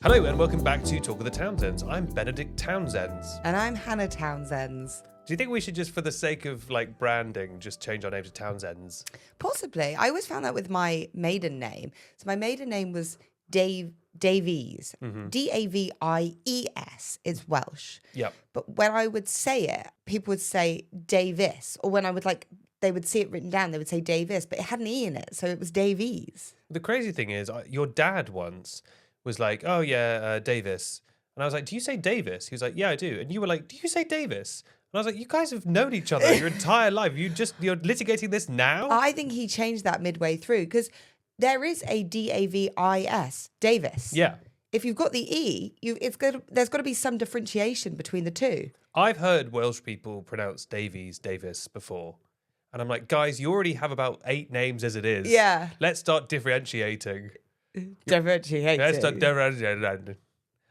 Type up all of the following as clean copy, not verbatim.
Hello and welcome back to Talk of the Townsends. I'm Benedict Townsends. And I'm Hannah Townsends. Do you think we should just, for the sake of branding, just change our name to Townsends? Possibly. I always found that with my maiden name. So my maiden name was Davies. Davies. It's Welsh. Yep. But when I would say it, people would say Davis. Or when I would they would see it written down, they would say Davis, but it had an E in it. So it was Davies. The crazy thing is, your dad once was like, oh yeah, Davis. And I was like, do you say Davis? He was like, yeah, I do. And you were like, do you say Davis? And I was like, you guys have known each other your entire life. You're litigating this now? I think he changed that midway through because there is a Davis, Davis. Yeah. If you've got the E, there's got to be some differentiation between the two. I've heard Welsh people pronounce Davies, Davis before. And I'm like, guys, you already have about 8 names as it is. Yeah. Let's start differentiating. Differentiating. Let's start differentiating.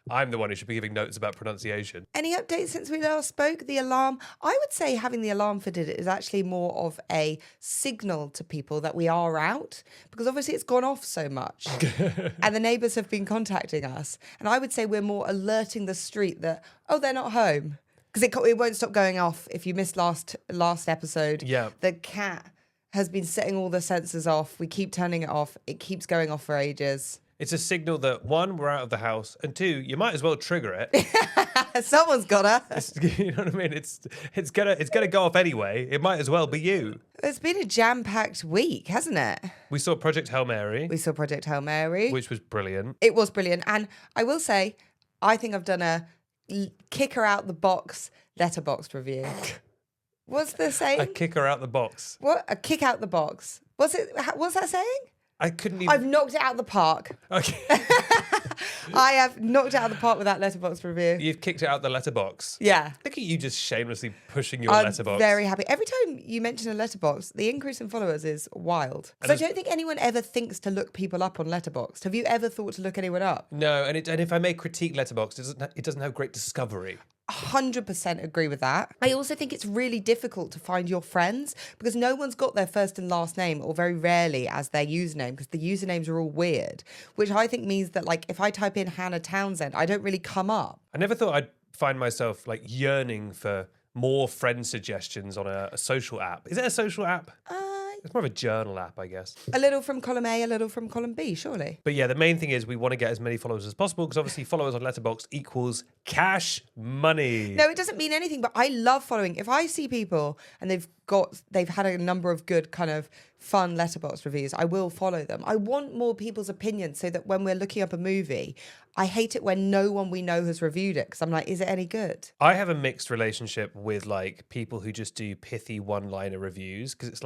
I'm the one who should be giving notes about pronunciation. Any updates since we last spoke? The alarm. I would say having the alarm fitted is actually more of a signal to people that we are out, because obviously it's gone off so much and the neighbours have been contacting us. And I would say we're more alerting the street that, oh, they're not home. Because it won't stop going off. If you missed last episode, yeah, the cat has been setting all the sensors off. We keep turning it off. It keeps going off for ages. It's a signal that, 1, we're out of the house, and 2, you might as well trigger it. Someone's gotta. You know what I mean? It's gonna go off anyway. It might as well be you. It's been a jam-packed week, hasn't it? We saw Project Hail Mary. Which was brilliant. It was brilliant. And I will say, I think I've done a kicker out the box Letterboxd review. What's the saying? A kicker out the box. What? A kick out the box. What's that saying? I couldn't even... I've knocked it out of the park. Okay. I have knocked it out of the park with that Letterboxd review. You've kicked it out the letterbox. Yeah. Look at you just shamelessly pushing your I'm letterbox. very happy. Every time you mention a letterbox, the increase in followers is wild. So I don't think anyone ever thinks to look people up on Letterboxd. Have you ever thought to look anyone up? No, and if I may critique Letterboxd, it doesn't have great discovery. 100% agree with that. I also think it's really difficult to find your friends because no one's got their first and last name, or very rarely as their username, because the usernames are all weird, which I think means that if I type in Hannah Townsend, I don't really come up. I never thought I'd find myself yearning for more friend suggestions on a social app. Is it a social app? It's more of a journal app, I guess. A little from column A, a little from column B, surely. But yeah, the main thing is we want to get as many followers as possible because obviously followers on Letterboxd equals cash money. No, it doesn't mean anything, but I love following. If I see people and they've had a number of good kind of fun Letterboxd reviews, I will follow them. I want more people's opinions so that when we're looking up a movie, I hate it when no one we know has reviewed it because I'm like, is it any good? I have a mixed relationship with people who just do pithy one-liner reviews because it's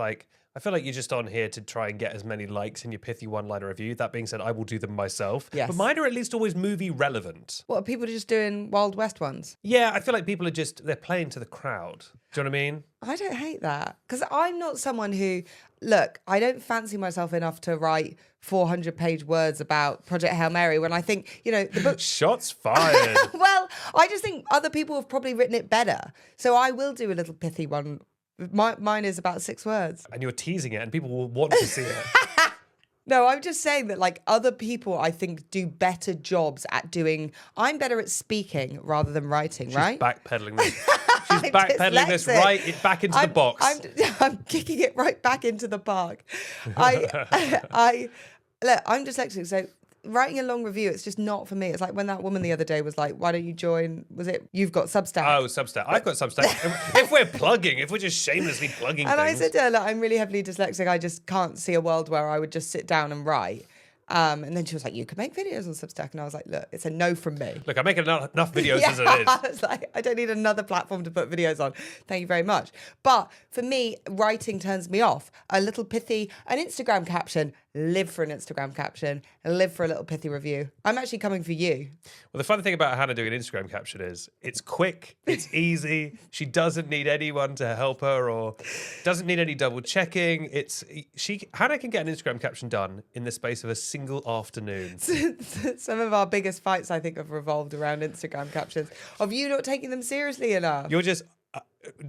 I feel like you're just on here to try and get as many likes in your pithy one-liner review. That being said, I will do them myself. Yes. But mine are at least always movie relevant. What, are people just doing Wild West ones? Yeah, I feel like people are they're playing to the crowd. Do you know what I mean? I don't hate that because I'm not someone who, look, I don't fancy myself enough to write 400-page words about Project Hail Mary when I think, the book... Shots fired. Well, I just think other people have probably written it better. So I will do a little pithy one. Mine is about 6 words. And you're teasing it and people will want to see it. No, I'm just saying that other people I think do better jobs at doing... I'm better at speaking rather than writing, right? Backpedaling this. She's backpedaling this back into the box. I'm kicking it right back into the park. Look, I'm dyslexic, so writing a long review, it's just not for me. It's like when that woman the other day was like, why don't you join? Was it, you've got Substack? Oh, Substack. I've got Substack. if we're just shamelessly plugging and things. I said to her, look, I'm really heavily dyslexic. I just can't see a world where I would just sit down and write. And then she was like, you can make videos on Substack. And I was like, look, it's a no from me. Look, I'm making enough videos as it is. I was like, I don't need another platform to put videos on. Thank you very much. But for me, writing turns me off. A little pithy, an Instagram caption, live for an Instagram caption, live for a little pithy review. I'm actually coming for you. Well, the fun thing about Hannah doing an Instagram caption is it's quick, it's easy. She doesn't need anyone to help her or doesn't need any double checking. Hannah can get an Instagram caption done in the space of a single afternoon. Some of our biggest fights, I think, have revolved around Instagram captions of you not taking them seriously enough. You're just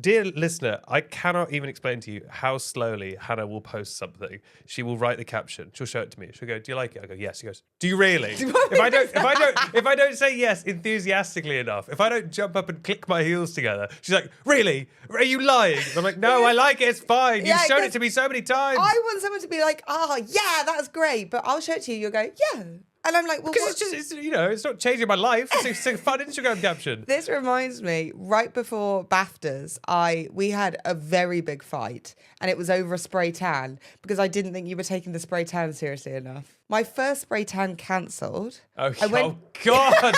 dear listener, I cannot even explain to you how slowly Hannah will post something. She will write the caption. She'll show it to me. She'll go, "Do you like it?" I go, "Yes." She goes, "Do you really?" If I don't say yes enthusiastically enough, if I don't jump up and click my heels together, she's like, "Really? Are you lying?" And I'm like, "No, I like it. It's fine. You've shown it to me so many times." I want someone to be like, "Oh, yeah, that's great," but I'll show it to you. You'll go, "Yeah." And I'm like, well, because it's not changing my life. It's a fun Instagram caption. This reminds me, right before BAFTAs, we had a very big fight, and it was over a spray tan because I didn't think you were taking the spray tan seriously enough. My first spray tan cancelled. Oh God.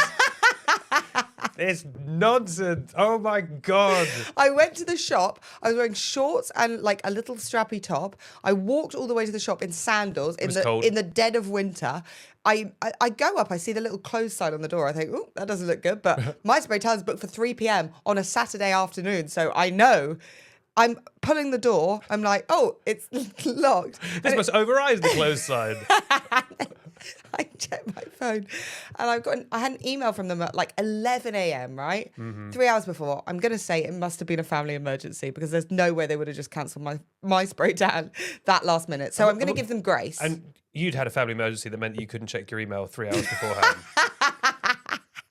It's nonsense. Oh my God. I went to the shop. I was wearing shorts and like a little strappy top. I walked all the way to the shop in sandals in the dead of winter. I go up, I see the little close sign on the door. I think, oh, that doesn't look good. But my spray tan's booked for 3 p.m. on a Saturday afternoon. So I know. I'm pulling the door. I'm like, oh, it's locked. This must override the close sign. I checked my phone and I had an email from them at like 11 a.m., right? 3 hours before. I'm going to say it must have been a family emergency because there's no way they would have just cancelled my spray tan that last minute. So I'm going to give them grace. And you'd had a family emergency that meant that you couldn't check your email 3 hours beforehand.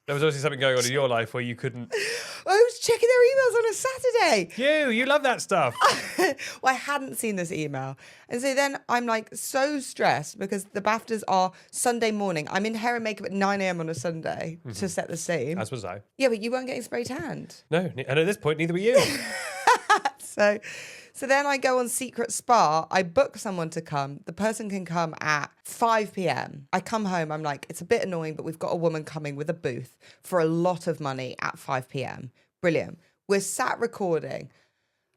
There was obviously something going on in your life where you couldn't. I was checking their emails on a Saturday. You love that stuff. Well, I hadn't seen this email. And so then I'm like so stressed because the BAFTAs are Sunday morning. I'm in hair and makeup at 9 a.m. on a Sunday to set the scene. As was I. Yeah, but you weren't getting spray tanned. No, and at this point, neither were you. So then I go on Secret Spa. I book someone to come. The person can come at 5 p.m. I come home. I'm like, it's a bit annoying, but we've got a woman coming with a booth for a lot of money at 5 p.m. Brilliant. We're sat recording.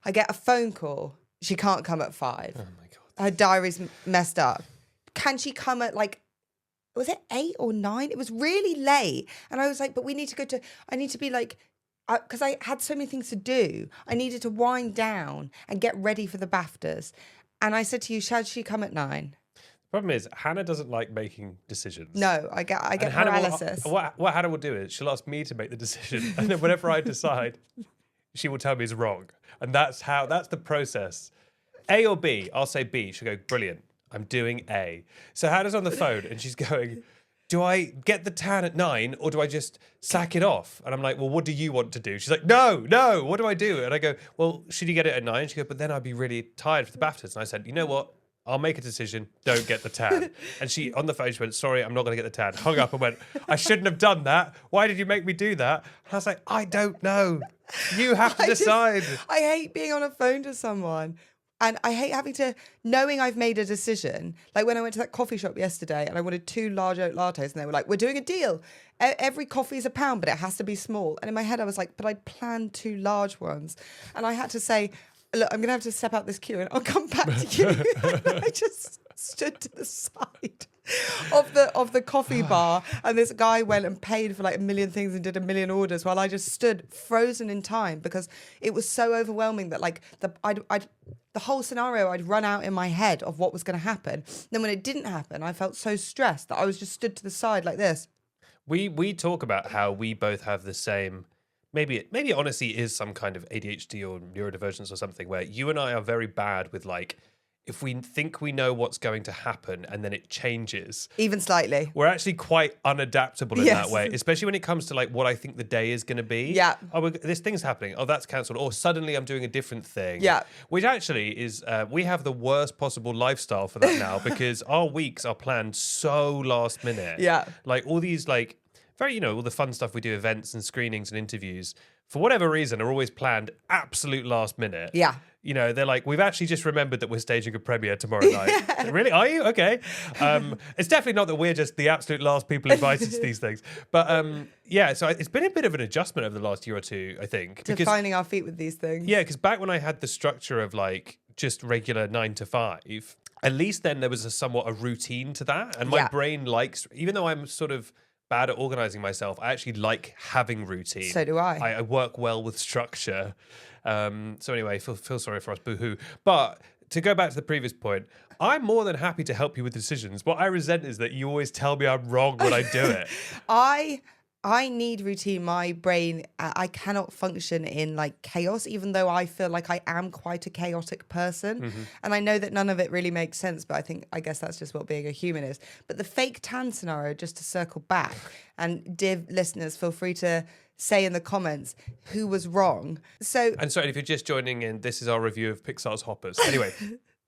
I get a phone call. She can't come at 5. Oh my God. Her diary's messed up. Can she come at was it 8 or 9? It was really late. And I was like, but I need to be like, because I had so many things to do. I needed to wind down and get ready for the BAFTAs. And I said to you, shall she come at 9? The problem is, Hannah doesn't like making decisions. No, I get paralysis. What Hannah will do is she'll ask me to make the decision. And then whatever I decide, she will tell me is wrong. And that's the process. A or B, I'll say B. She'll go, brilliant, I'm doing A. So Hannah's on the phone and she's going, do I get the tan at 9 or do I just sack it off? And I'm like, well, what do you want to do? She's like, no, what do I do? And I go, well, should you get it at 9? She goes, but then I'd be really tired for the BAFTAs. And I said, you know what? I'll make a decision. Don't get the tan. And she, on the phone, she went, sorry, I'm not going to get the tan. Hung up and went, I shouldn't have done that. Why did you make me do that? And I was like, I don't know. You have to decide. I hate being on a phone to someone. And I hate knowing I've made a decision. Like when I went to that coffee shop yesterday and I wanted 2 large oat lattes and they were like, we're doing a deal. Every coffee is £1, but it has to be small. And in my head, I was like, but I'd planned 2 large ones. And I had to say, look, I'm going to have to step out this queue and I'll come back to you. I just stood to the side of the coffee bar and this guy went and paid for like 1 million things and did 1 million orders while I just stood frozen in time because it was so overwhelming that like the whole scenario I'd run out in my head of what was going to happen. Then when it didn't happen, I felt so stressed that I was just stood to the side like this. We talk about how we both have the same. Maybe it honestly is some kind of ADHD or neurodivergence or something where you and I are very bad with like, if we think we know what's going to happen and then it changes. Even slightly. We're actually quite unadaptable in that way, especially when it comes to like what I think the day is going to be. Yeah. Oh, this thing's happening. Oh, that's cancelled. Or suddenly I'm doing a different thing. Yeah. Which actually is, we have the worst possible lifestyle for that now because our weeks are planned so last minute. Yeah. Like all these like, very, all the fun stuff we do, events and screenings and interviews, for whatever reason, are always planned absolute last minute. Yeah. They're like, we've actually just remembered that we're staging a premiere tomorrow night. Really? Are you? Okay. It's definitely not that we're just the absolute last people invited to these things. But so it's been a bit of an adjustment over the last year or two, I think. To finding our feet with these things. Yeah, because back when I had the structure of like just regular 9 to 5, at least then there was somewhat a routine to that. And my brain likes, even though I'm sort of bad at organizing myself, I actually like having routine. So do I. I work well with structure. So anyway, feel sorry for us, boo-hoo. But to go back to the previous point, I'm more than happy to help you with decisions. What I resent is that you always tell me I'm wrong when I do it. I I need routine. My brain, I cannot function in like chaos, even though I feel like I am quite a chaotic person. And I know that none of it really makes sense, but I guess that's just what being a human is. But the fake tan scenario, just to circle back, and dear listeners, feel free to say in the comments who was wrong. So, And sorry, if you're just joining in, this is our review of Pixar's Hoppers. Anyway,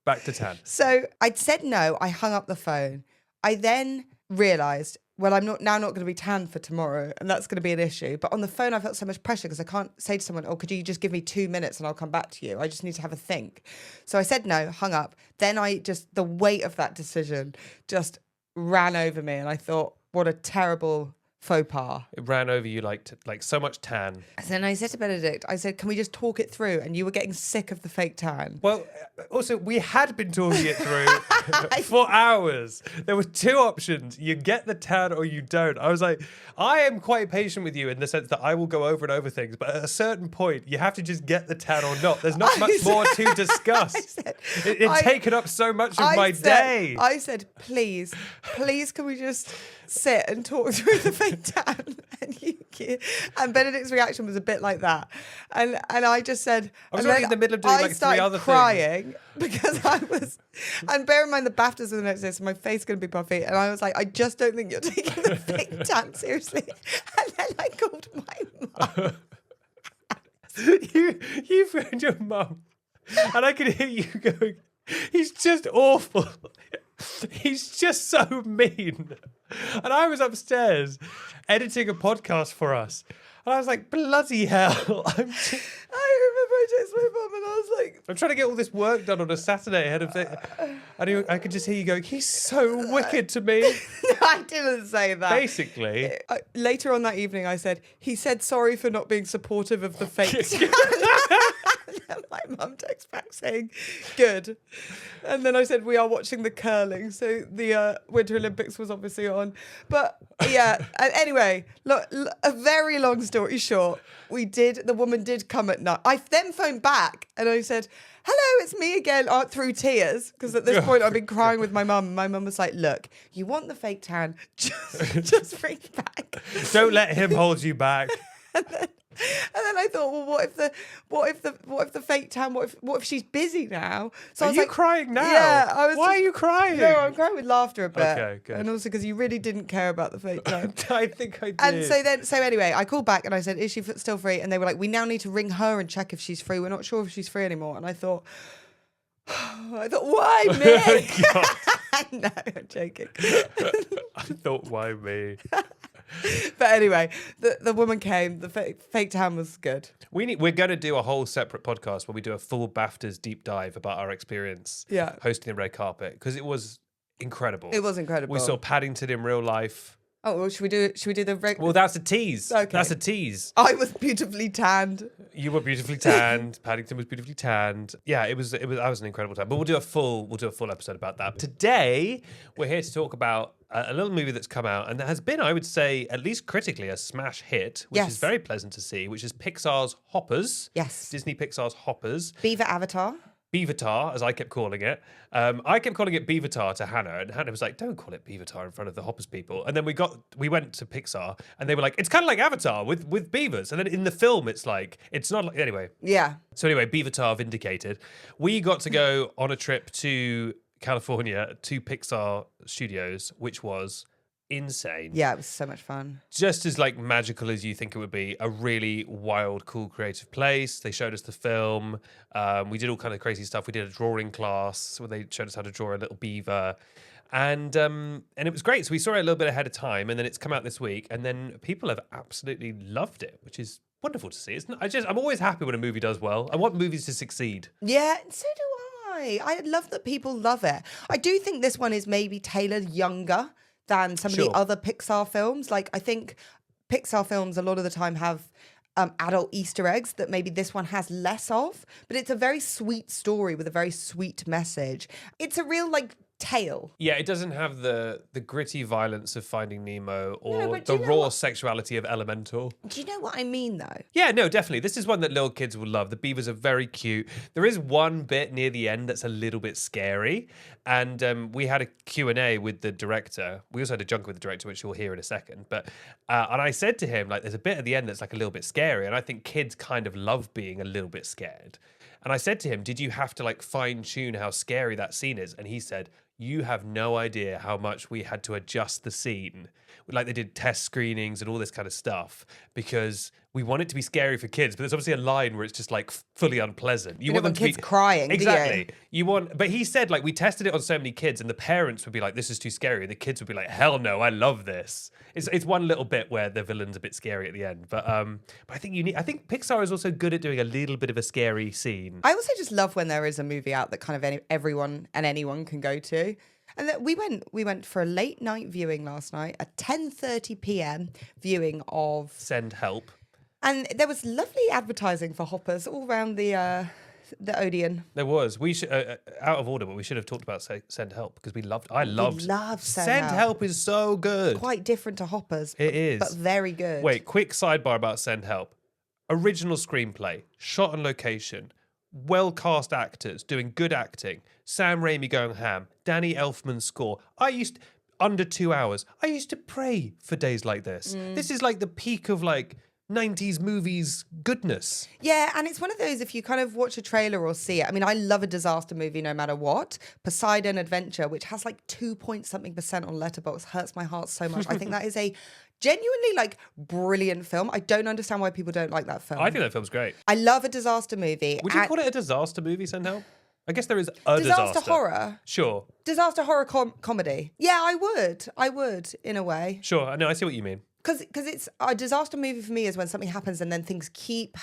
back to tan. so I'd said no. I hung up the phone. I then realised, well, I'm not going to be tan for tomorrow, and that's going to be an issue. But on the phone, I felt so much pressure because I can't say to someone, oh, could you just give me 2 minutes and I'll come back to you? I just need to have a think. So I said no, hung up. Then the weight of that decision just ran over me, and I thought, what a terrible faux pas. It ran over you like so much tan. And then I said to Benedict, I said, can we just talk it through? And you were getting sick of the fake tan. Well, also, we had been talking it through for hours. There were two options. You get the tan or you don't. I was like, I am quite patient with you in the sense that I will go over and over things. But at a certain point, you have to just get the tan or not. There's not much more to discuss. It's taken up so much of my day. I said, please, can we just sit and talk through the fake tan? And Benedict's reaction was a bit like that. And I just said... I was already in the middle of doing like 3 other crying because I was... And bear in mind, the BAFTAs are the next day, so my face is going to be puffy. And I was like, I just don't think you're taking the fake tan seriously. And then I called my mum. You phoned your mum, and I could hear you going, he's just awful. He's just so mean. And I was upstairs editing a podcast for us. And I was like, bloody hell. I remember I texted my mum and I was like... I'm trying to get all this work done on a Saturday ahead of it. And I could just hear you going, he's so wicked to me. No, I didn't say that. Basically. Later on that evening, I said, he said sorry for not being supportive of the fake tan. And my mum texts back saying, good. And then I said, we are watching the curling. So the Winter Olympics was obviously on. But yeah, anyway, look, a very long story short, the woman did come at night. I then phoned back and I said, hello, it's me again, through tears. Because at this point I've been crying with my mum. My mum was like, look, you want the fake tan, just bring it back. Don't let him hold you back. And then I thought, well, what if the fake tan? What if she's busy now? So Are you crying now? Yeah, I was. Why are you crying? No, I'm crying with laughter a bit. Okay, good. And also because you really didn't care about the fake tan. I think I did. And so anyway, I called back and I said, is she still free? And they were like, we now need to ring her and check if she's free. We're not sure if she's free anymore. And I thought, why me? No, I'm joking. I thought, why me? But anyway, the woman came. The fake tan was good. We're going to do a whole separate podcast where we do a full BAFTAs deep dive about our experience hosting the red carpet, because it was incredible. It was incredible. We saw Paddington in real life. Oh, well, should we do the... Well, that's a tease. Okay. That's a tease. I was beautifully tanned. You were beautifully tanned. Paddington was beautifully tanned. Yeah, that was an incredible time. But we'll do a full episode about that. Today, we're here to talk about a little movie that's come out and that has been, I would say, at least critically, a smash hit, which is very pleasant to see, which is Pixar's Hoppers. Yes. Disney Pixar's Hoppers. Beaver Avatar. Beavertar, as I kept calling it. I kept calling it Beavertar to Hannah, and Hannah was like, don't call it Beavertar in front of the Hoppers people. And then we went to Pixar, and they were like, it's kind of like Avatar with beavers. And then in the film, it's not like, anyway. Yeah. So anyway, Beavertar vindicated. We got to go on a trip to California, to Pixar Studios, which was insane. Yeah, it was so much fun. Just as magical as you think it would be. A really wild, cool, creative place. They showed us the film. We did all kind of crazy stuff. We did a drawing class where they showed us how to draw a little beaver. And it was great. So we saw it a little bit ahead of time, and then it's come out this week, and then people have absolutely loved it, which is wonderful to see. I'm always happy when a movie does well. I want movies to succeed. Yeah, so do I. I love that people love it. I do think this one is maybe tailored younger than some of the other Pixar films. I think Pixar films a lot of the time have adult Easter eggs that maybe this one has less of, but it's a very sweet story with a very sweet message. It's a real tale. Yeah, it doesn't have the gritty violence of Finding Nemo or but do the you know raw what- sexuality of Elemental. Do you know what I mean, though? Yeah, no, definitely. This is one that little kids will love. The beavers are very cute. There is one bit near the end that's a little bit scary. And we had a Q&A with the director. We also had a junk with the director, which you'll hear in a second. But and I said to him, like, there's a bit at the end that's like a little bit scary. And I think kids kind of love being a little bit scared. And I said to him, did you have to like fine tune how scary that scene is? And he said, you have no idea how much we had to adjust the scene. Like they did test screenings and all this kind of stuff because we want it to be scary for kids, but there's obviously a line where it's just like fully unpleasant. You want them kids crying, exactly. do you? But he said like we tested it on so many kids, and the parents would be like, "This is too scary," and the kids would be like, "Hell no, I love this." It's one little bit where the villain's a bit scary at the end, but I think I think Pixar is also good at doing a little bit of a scary scene. I also just love when there is a movie out that kind of everyone and anyone can go to. And that we went for a late night viewing last night, a 10:30 p.m. viewing of Send Help. And there was lovely advertising for Hoppers all around the Odeon. There was. We should out of order, but we should have talked about Send Help because I loved Send Help is so good. Quite different to Hoppers. It is. But very good. Wait, quick sidebar about Send Help. Original screenplay, shot on location, well cast actors doing good acting, Sam Raimi going ham, Danny Elfman's score. Under 2 hours. I used to pray for days like this. This is like the peak of like 90s movies goodness. Yeah, and it's one of those, if you kind of watch a trailer or see it, I mean, I love a disaster movie no matter what. Poseidon Adventure, which has like 2.something% on Letterboxd, hurts my heart so much. I think that is a genuinely like brilliant film. I don't understand why people don't like that film. I think that film's great. I love a disaster movie. Would you call it a disaster movie, Send Help? I guess there is a disaster. Disaster horror? Sure. Disaster horror comedy? Yeah, I would, in a way. Sure, no, I see what you mean. Because it's a disaster movie for me is when something happens and then things keep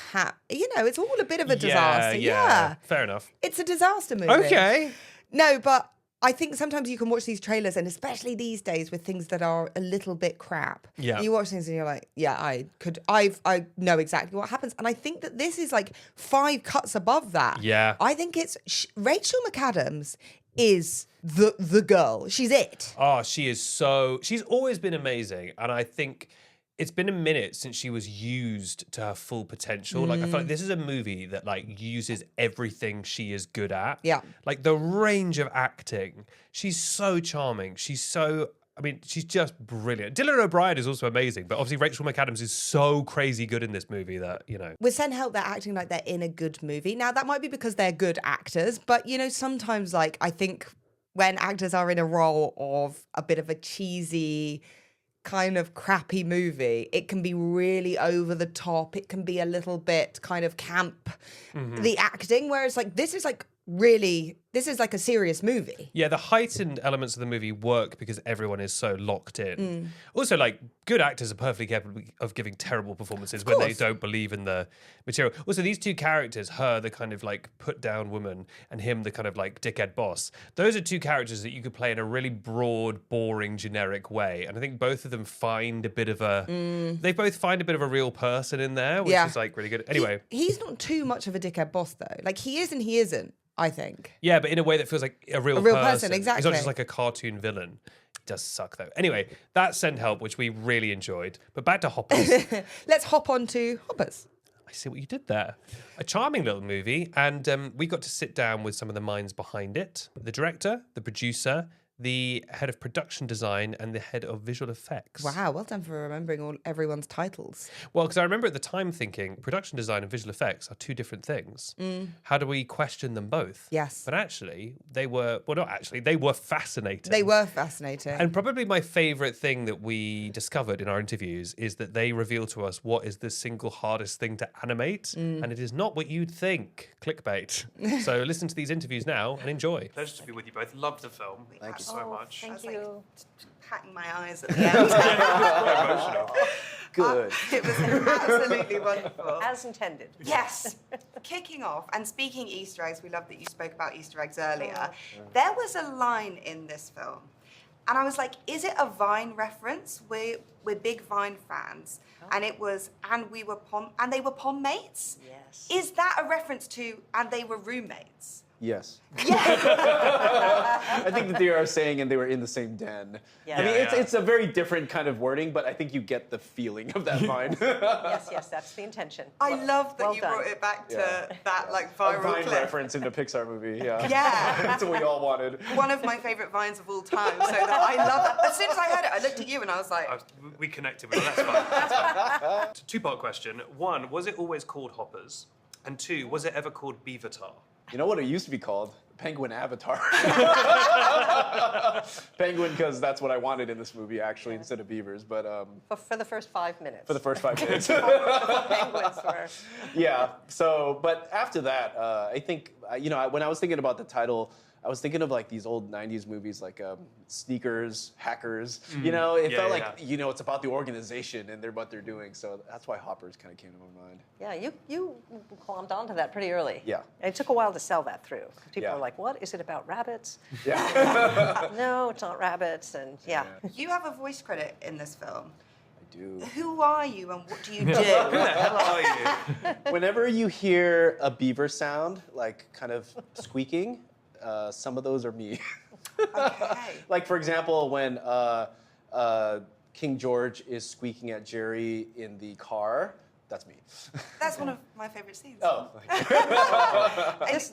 it's all a bit of a disaster. Yeah. Fair enough. It's a disaster movie. Okay. No, but I think sometimes you can watch these trailers, and especially these days with things that are a little bit crap. Yeah. You watch things and you're like, yeah, I know exactly what happens. And I think that this is like 5 cuts above that. Yeah. I think it's Rachel McAdams is the girl. She's it. Oh, she's always been amazing. And I think it's been a minute since she was used to her full potential. Like, I feel like this is a movie that like uses everything she is good at. Yeah. Like the range of acting. She's so charming. She's just brilliant. Dylan O'Brien is also amazing, but obviously Rachel McAdams is so crazy good in this movie that, you know. With Send Help, they're acting like they're in a good movie. Now, that might be because they're good actors, but, you know, sometimes, like, I think when actors are in a role of a bit of a cheesy, kind of crappy movie, it can be really over the top. It can be a little bit kind of camp, the acting, whereas, like, this is like a serious movie. Yeah, the heightened elements of the movie work because everyone is so locked in. Also, like, good actors are perfectly capable of giving terrible performances when they don't believe in the material. Also, these two characters, her, the kind of like put down woman, and him, the kind of like dickhead boss, those are two characters that you could play in a really broad, boring, generic way. And I think both of them find a bit of they both find a bit of a real person in there, which is like really good. Anyway. He's not too much of a dickhead boss, though. Like, he is and he isn't, I think. Yeah, but in a way that feels like a real person. Exactly. He's not just like a cartoon villain. It does suck, though. Anyway, that's Send Help, which we really enjoyed. But back to Hoppers. Let's hop on to Hoppers. I see what you did there. A charming little movie, and we got to sit down with some of the minds behind it. The director, the producer, the head of production design, and the head of visual effects. Wow, well done for remembering everyone's titles. Well, because I remember at the time thinking production design and visual effects are two different things. How do we question them both? Yes. But actually, they were fascinating. They were fascinating. And probably my favorite thing that we discovered in our interviews is that they reveal to us what is the single hardest thing to animate. And it is not what you'd think. Clickbait. So listen to these interviews now and enjoy. Pleasure to be with you both. Loved the film. Thank you so much. Thank you. Patting my eyes at the end. Emotional. Good. It was absolutely wonderful. As intended. Yes. Kicking off, and speaking Easter eggs, we love that you spoke about Easter eggs earlier. There was a line in this film, and I was like, is it a Vine reference? We're big Vine fans. And it was, and they were pom mates? Yes. Is that a reference to, and they were roommates? Yes. I think that they are saying, and they were in the same den. Yeah. I mean, Yeah. it's a very different kind of wording, but I think you get the feeling of that vine. Yes, that's the intention. I love that Well you done. brought it back to Yeah. that like A viral vine clip. reference in a Pixar movie, yeah. Yeah. That's what we all wanted. One of my favorite vines of all time. So that I love that. As soon as I heard it, I looked at you and I was like, We connected with it. That's fine. That's fine. Two-part question. One, was it always called Hoppers? And two, was it ever called Beavertar? You know what it used to be called? Penguin Avatar. Penguin, because that's what I wanted in this movie, actually, instead of beavers. But For the first 5 minutes. for the first 5 minutes. Penguins were. Yeah. So, but after that, I think when I was thinking about the title, I was thinking of like these old '90s movies, like Sneakers, Hackers. It Yeah, felt yeah. like it's about the organization and what they're doing. So that's why Hoppers kind of came to my mind. Yeah, you glommed onto that pretty early. Yeah. And it took a while to sell that through. People Yeah. were like, what? Is it about rabbits? Yeah. No, it's not rabbits. And yeah. you have a voice credit in this film. I do. Who are you and what do you do? Who the hell are you? Whenever you hear a beaver sound, like kind of squeaking, some of those are me. Okay. Like, for example, when King George is squeaking at Jerry in the car, that's me. That's one of my favorite scenes. Oh.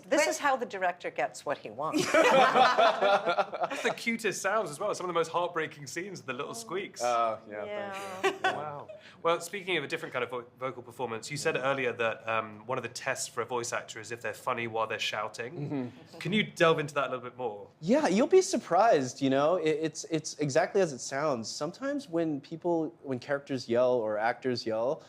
This is how the director gets what he wants. That's the cutest sounds as well. Some of the most heartbreaking scenes, the little squeaks. Yeah. Yeah. Thank you. Wow. Well, speaking of a different kind of vocal performance, you said earlier that one of the tests for a voice actor is if they're funny while they're shouting. Can you delve into that a little bit more? Yeah, you'll be surprised. It's exactly as it sounds. Sometimes when characters yell or actors yell,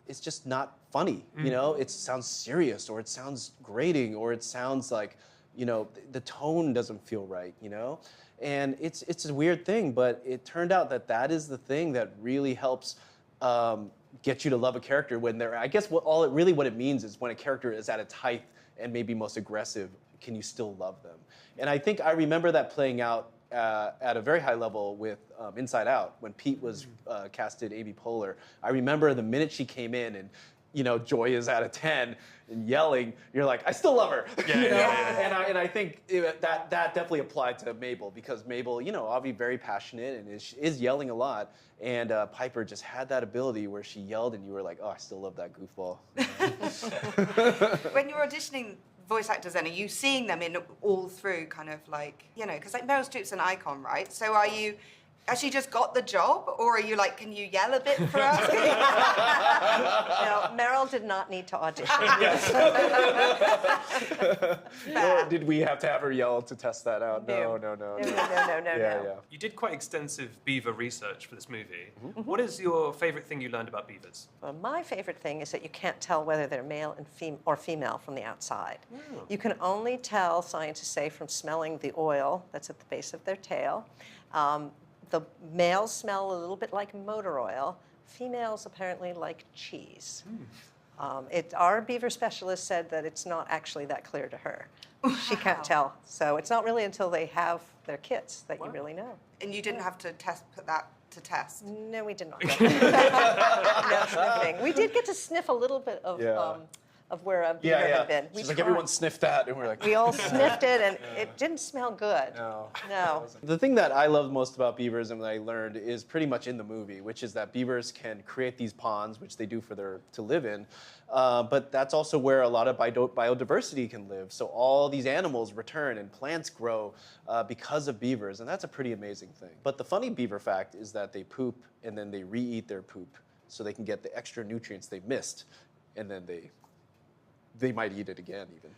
it's just not funny. It sounds serious, or it sounds grating, or it sounds like, the tone doesn't feel right. And it's a weird thing, but it turned out that is the thing that really helps get you to love a character when they're. I guess what it means is when a character is at its height and maybe most aggressive, can you still love them? And I think I remember that playing out at a very high level with Inside Out when Pete was casted Amy Poehler. I remember the minute she came in and Joy is at a 10 and yelling, you're like, I still love her. Yeah. And I think that definitely applied to Mabel, because Mabel, obviously very passionate and is yelling a lot. And Piper just had that ability where she yelled and you were like, oh, I still love that goofball. When you're auditioning voice actors, then are you seeing them in all through kind of like, because like Meryl Streep's an icon, right? So has she just got the job, or are you like, can you yell a bit for us? No, Meryl did not need to audition. Nor did we have to have her yell to test that out. No. No. Yeah. You did quite extensive beaver research for this movie. What is your favorite thing you learned about beavers? Well, my favorite thing is that you can't tell whether they're male or female from the outside. You can only tell, scientists say, from smelling the oil that's at the base of their tail. The males smell a little bit like motor oil. Females apparently like cheese. Our beaver specialist said that it's not actually that clear to her. She can't tell. So it's not really until they have their kits that you really know. And you didn't have to put that to test. No, we did not. No sniffing. We did get to sniff a little bit of where a beaver had been. She's like, everyone sniffed that, and we're like, We all sniffed it, and it didn't smell good. No. The thing that I love most about beavers and that I learned is pretty much in the movie, which is that beavers can create these ponds, which they do to live in, but that's also where a lot of biodiversity can live. So all these animals return and plants grow because of beavers, and that's a pretty amazing thing. But the funny beaver fact is that they poop and then they re-eat their poop so they can get the extra nutrients they missed, and then they might eat it again even.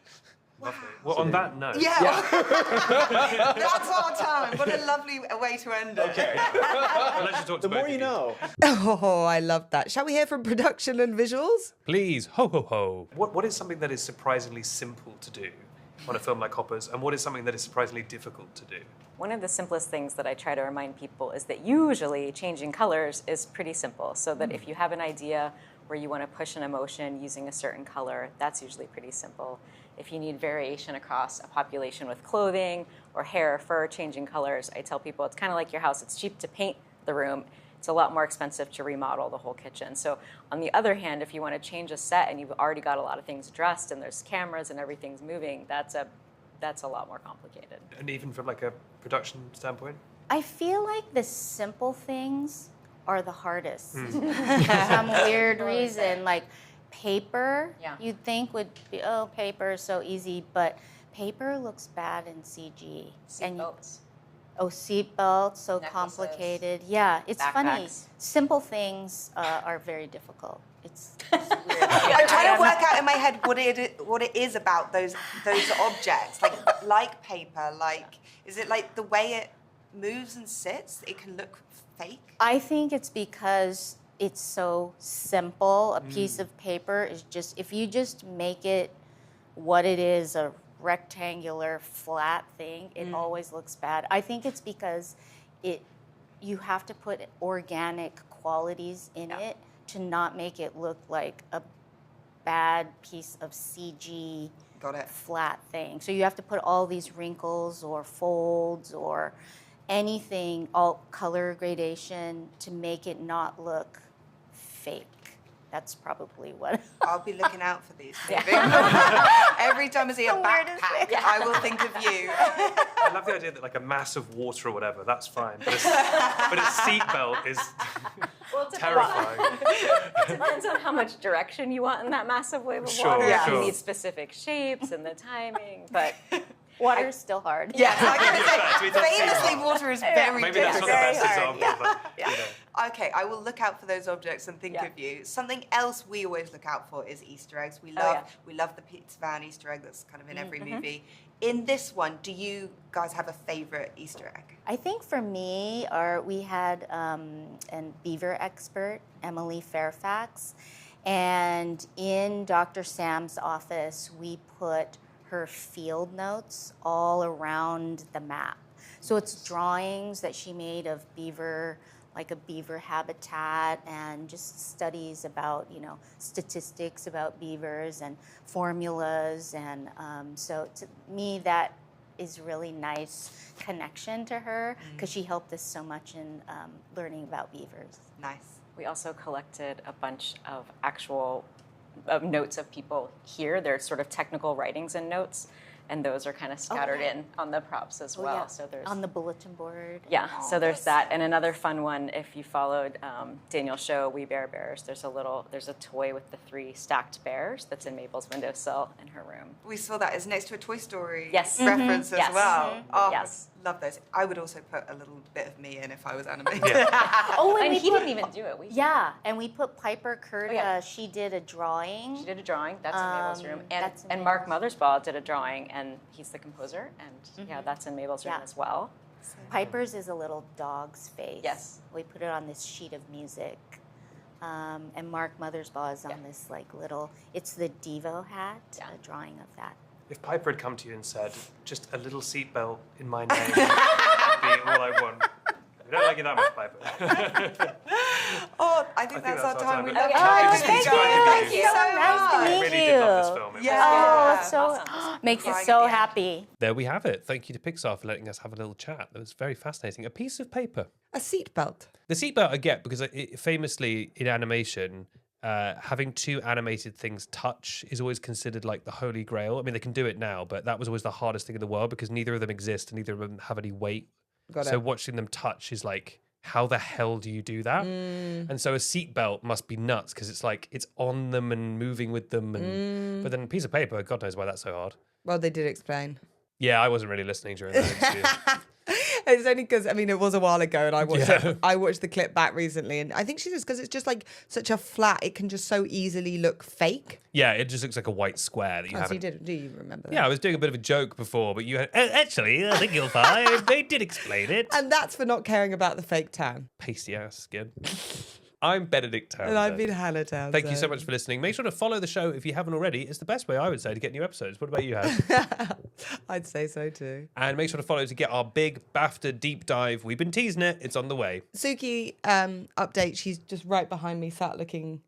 Lovely. Well, on that note. Yeah. That's our time. What a lovely way to end it. Okay. Let's just talk to The more both you of know. Oh, I love that. Shall we hear from production and visuals? Please, ho ho ho. What is something that is surprisingly simple to do on a film like Hoppers, and what is something that is surprisingly difficult to do? One of the simplest things that I try to remind people is that usually changing colors is pretty simple. So that if you have an idea where you want to push an emotion using a certain color, that's usually pretty simple. If you need variation across a population with clothing or hair or fur changing colors, I tell people it's kind of like your house. It's cheap to paint the room. It It's a lot more expensive to remodel the whole kitchen. So on the other hand, if you want to change a set and you've already got a lot of things dressed and there's cameras and everything's moving, that's a lot more complicated. And even from like a production standpoint? I feel like the simple things are the hardest. For some weird reason, like paper, you'd think would be, paper is so easy, but paper looks bad in CG. Seatbelts. Seat belts, so Necklaces, complicated. Yeah, it's funny. backpacks. Simple things are very difficult. It's weird. I'm trying to work out in my head what it is about those objects, like paper. Is it like the way it moves and sits? It can look fake. I think it's because it's so simple. A piece of paper is just, if you just make it what it is, a rectangular flat thing, it always looks bad. I think it's because you have to put organic qualities in it to not make it look like a bad piece of CG flat thing. So you have to put all these wrinkles or folds or anything, all color gradation to make it not look fake. That's probably what I'll be looking out for these things. Every time I see a backpack, I will think of you. I love the idea that like a mass of water or whatever, that's fine. But a seatbelt is terrifying. It depends on how much direction you want in that massive wave of water. Sure. You need specific shapes and the timing, but water's still hard. Yes, I To be can fair, say, famously, water is very Maybe that's not difficult. the best example, but you know. Okay, I will look out for those objects and think of you. Something else we always look out for is Easter eggs. We love the pizza van Easter egg that's kind of in every movie. In this one, do you guys have a favorite Easter egg? I think for me, we had a beaver expert, Emily Fairfax, and in Dr. Sam's office, we put her field notes all around the map. So it's drawings that she made of beaver, like a beaver habitat, and just studies about, statistics about beavers and formulas. And so to me, that is really nice connection to her because she helped us so much in learning about beavers. Nice. we also collected a bunch of actual notes of people here. They're sort of technical writings and notes, and those are kind of scattered in on the props as well. Yeah. So there's on the bulletin board. Yeah, so there's that. And another fun one, if you followed Daniel's show, We Bear Bears, there's a toy with the 3 stacked bears that's in Mabel's windowsill in her room. We saw that. It's next to a Toy Story Yes. reference as Yes. well. Oh, Yes. love those. I would also put a little bit of me in if I was animated. Oh, And we he put, didn't even do it. Yeah, and we put Piper Curda. yeah. She did a drawing. She did a drawing, that's in Mabel's room. that's in And Mark Mabel's. Mothersbaugh did a drawing, and he's the composer, and yeah, that's in Mabel's room Yeah. as well. Piper's is a little dog's face. Yes. We put it on this sheet of music. And Mark Mothersbaugh is on this little, it's the Devo hat, Yeah. a drawing of that. If Piper had come to you and said, just a little seatbelt in my name would be all I want. I don't like it that much, Piper. Oh, I think that's our time. We love Okay. chatting Thank with you. guys. Thank you. so Nice to much. meet I really did love this you. film. It was Yeah. Oh, it's so Awesome. makes us Crying so at the end. happy. There we have it. Thank you to Pixar for letting us have a little chat. That was very fascinating. A piece of paper. A seatbelt. The seatbelt I get because it famously in animation, having 2 animated things touch is always considered like the holy grail. I mean, they can do it now, but that was always the hardest thing in the world because neither of them exist and neither of them have any weight. So watching them touch is like, how the hell do you do that? And so a seatbelt must be nuts because it's like it's on them and moving with them. And but then a piece of paper, God knows why that's so hard. Well, they did explain. Yeah, I wasn't really listening during that interview. It's only because it was a while ago, and I watched Yeah. I watched the clip back recently, and I think she just because it's just like such a flat, it can just so easily look fake. Yeah, it just looks like a white square that you Oh, so haven't. do you remember that? Yeah, I was doing a bit of a joke before, but you had actually, I think you'll find they did explain it. And that's for not caring about the fake tan. Pasty ass skin. I'm Benedict Townsend. And I've been Hannah Townsend. Thank you so much for listening. Make sure to follow the show if you haven't already. It's the best way, I would say, to get new episodes. What about you, Hannah? I'd say so too. And make sure to follow to get our big BAFTA deep dive. We've been teasing it. It's on the way. Suki, update. She's just right behind me, sat looking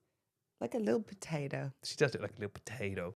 like a little potato. She does look like a little potato.